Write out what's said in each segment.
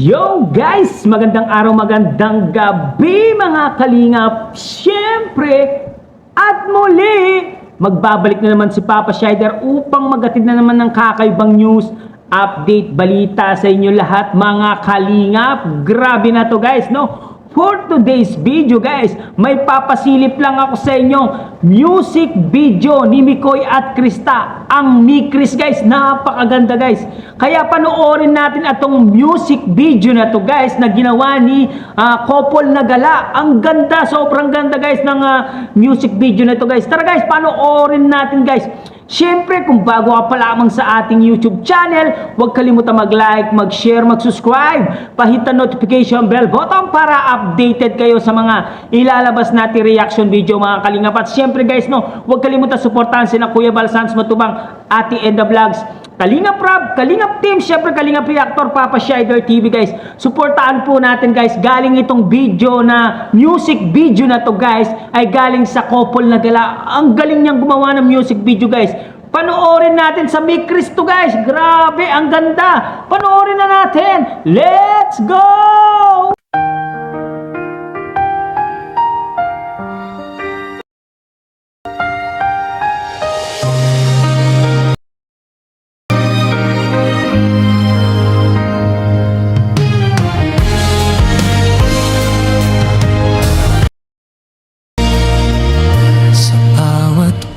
Yo guys! Magandang araw, magandang gabi mga kalingap! Siyempre, at muli, magbabalik na naman si Papa Shider upang magatid na naman ng kakaibang news, update, balita sa inyo lahat mga kalingap. Grabe na to guys, no? For today's video guys, may papasilip lang ako sa inyo music video ni Mikoy at Krista. Ang Mikris guys, napakaganda guys. Kaya panoorin natin atong music video na to guys na ginawa ni couple na gala. Ang ganda, sobrang ganda guys ng music video na to guys. Tara guys, panoorin natin guys. Siyempre, kung bago ka pa lamang sa ating YouTube channel, huwag kalimutan mag-like, mag-share, mag-subscribe. Pahit ang notification bell button para updated kayo sa mga ilalabas natin reaction video mga kalingap. At siyempre guys, no, huwag kalimutan suportahan sina Kuya Bal Sans Matubang, Ate Enda Vlogs, Kalingap Rob, Kalingap Team, siyempre Kalingap Reactor, Papa Shider TV guys. Suportahan po natin guys. Galing itong video na music video na to guys ay galing sa couple na gala. Ang galing niyang gumawa ng music video guys. Panoorin natin sa Mikris to guys. Grabe, ang ganda. Panoorin na natin. Let's go!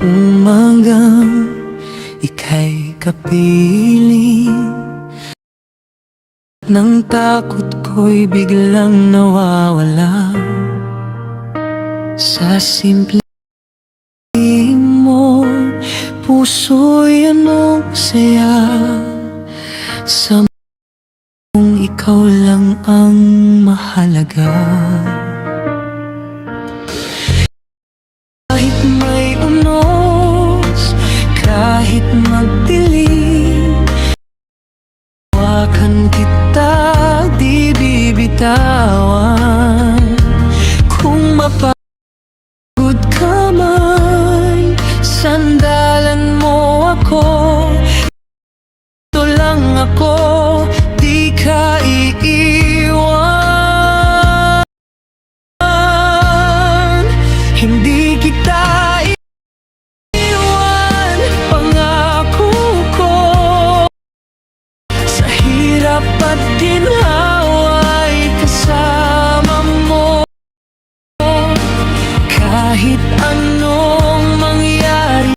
Umagang ika'y kapiling, nang takot ko'y biglang nawawala. Sa simple mo, puso'y anong saya. Sa mong ikaw lang ang mahalaga. Kahit may unos, kahit magdilim, hawakan kita, di bibitawan. Kung mapagod ka man, sandalan mo ako. Ito lang ako, di ka iiwan. Hindi kita iiwan, pangako ko. Sa hirap at ginhawa'y kasama mo. Kahit anong mangyari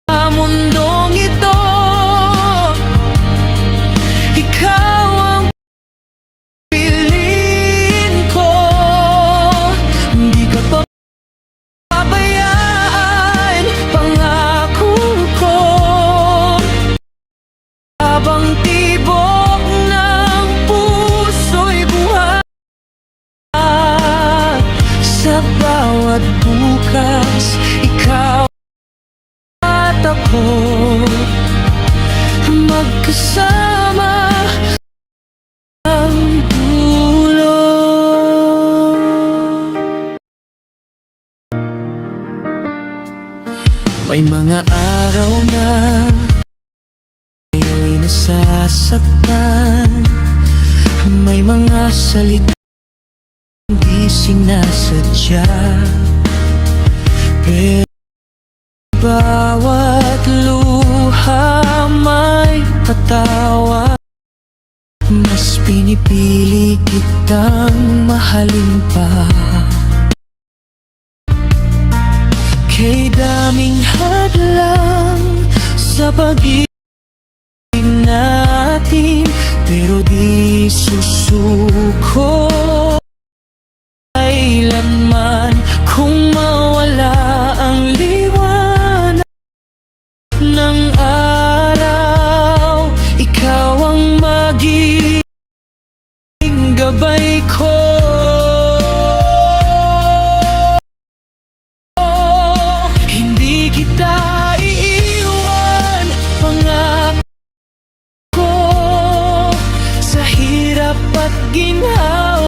sa mundong ito, ikaw ang piliin ko. Hindi ka pa pabayaan, pangako ko. Habang tibok ng puso'y buhay, sa bawat bukas, ikaw at ako, magkasama ang dulo. May mga araw na ngayon'y nasasaktan. May mga salita hindi sinasadya, pero bawat luha may patawa. Mas pinipili kitang mahalin pa. Kay daming hadlang sa pag-ibig natin, pero di susuko kailanman. Kung mawala ang liwanag ng araw, ikaw ang magiging gabay ko. Hindi kita iiwan, pangako. Sa hirap at ginhawa,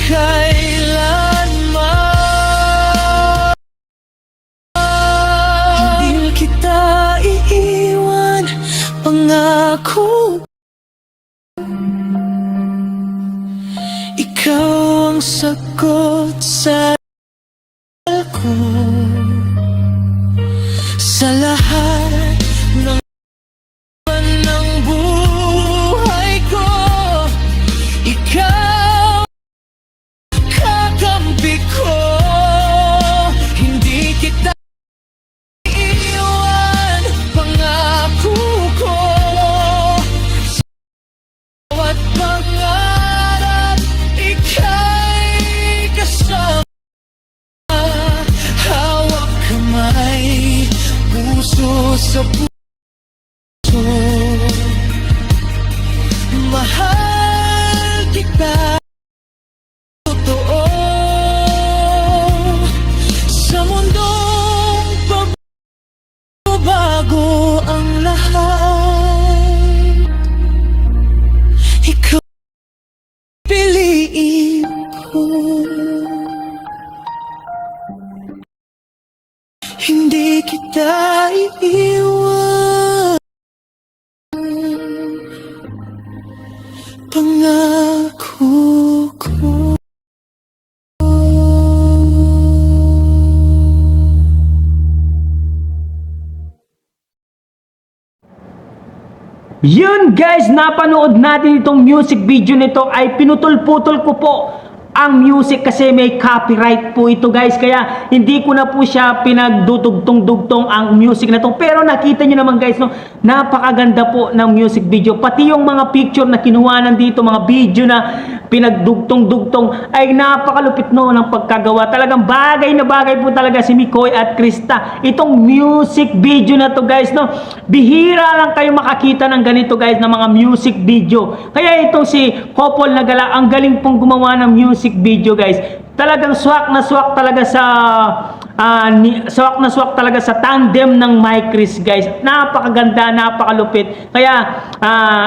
kailanman. Hindi kita iiwan, pangako. Ikaw ang sagot sa ko sa lahat ng buhay ko. Ikaw kakampi ko, hindi kita iiwan, pangako ko. Sa bawat pangarap, ika'y kasama. Hawak kamay, puso sa puso. Mahal kita, totoo. Sa mundong pagbabago ang lahat, ikaw piliin ko. Hindi kita iiwan, pangako ko. Yun guys, napanood natin itong music video nito, ay pinutol-putol ko po ang music kasi may copyright po ito guys, kaya hindi ko na po siya pinagdudugtong-dugtong ang music na to. Pero nakita nyo naman guys, no, napakaganda po ng music video, pati yung mga picture na kinuha nandito, mga video na pinagdugtong-dugtong, ay napakalupit no ng pagkagawa. Talagang bagay na bagay po talaga si Mikoy at Krista itong music video na to guys, no. Bihira lang kayo makakita ng ganito guys, na mga music video. Kaya itong si Couple na Gala, ang galing pong gumawa ng music video guys. Talagang swak na swak talaga sa swak na swak talaga sa tandem ng Mike Chris guys. Napakaganda, napakalupit. Kaya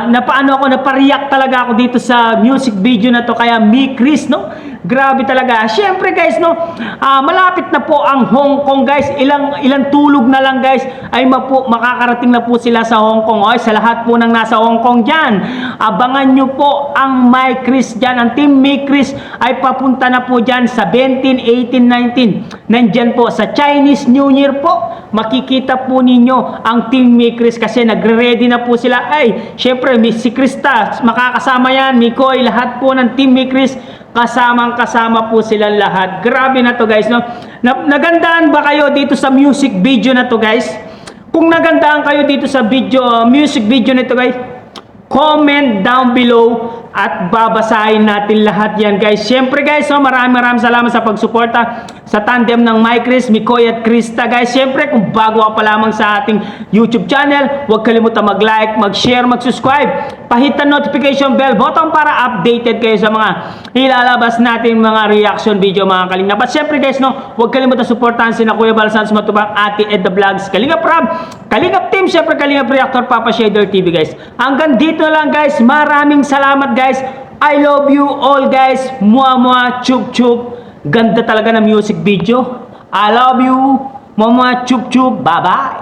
napariyak talaga ako dito sa music video na to. Kaya Mike Chris, no, grabe talaga. Syempre guys, no, malapit na po ang Hong Kong guys. Ilang tulog na lang guys ay makakarating na po sila sa Hong Kong. Ay, sa lahat po ng nasa Hong Kong dyan, abangan nyo po ang Mike Chris dyan. Ang team Mike Chris ay papunta na po dyan sa 17, 18, 19. Nandyan po sa Chinese New Year po. Makikita po ninyo ang team Mike Chris kasi nagre-ready na po sila. Ay, syempre si Krista makakasama yan, Mikoy, lahat po ng team Mike Chris kasama po silang lahat. Grabe na to guys, no. Nagandaan ba kayo dito sa music video na to guys? Kung nagandaan kayo dito sa music video nito guys, comment down below at babasahin natin lahat yan guys. Syempre guys, no, maraming salamat sa pagsuporta sa tandem ng Mike Chris, Mikoy at Krista guys. Syempre, kung bago ka pa lamang sa ating YouTube channel, huwag kalimutan mag-like, mag-share, mag-subscribe. Pahit ang notification bell button para updated kayo sa mga ilalabas natin mga reaction video mga Kalingap. At syempre guys, no, huwag kalimutan suportahan sina Kuya Bal Santos Matubang, Ate Ed the Vlogs, Kalingap Rob, Kalingap Team, syempre Kalingap Reactor, Papa Shader TV guys. Hanggang dito na lang guys. Maraming salamat guys. I love you all guys. Mua mua, chup chup. Ganda talaga ng music video. I love you. Mua mua, chup chup. Bye bye.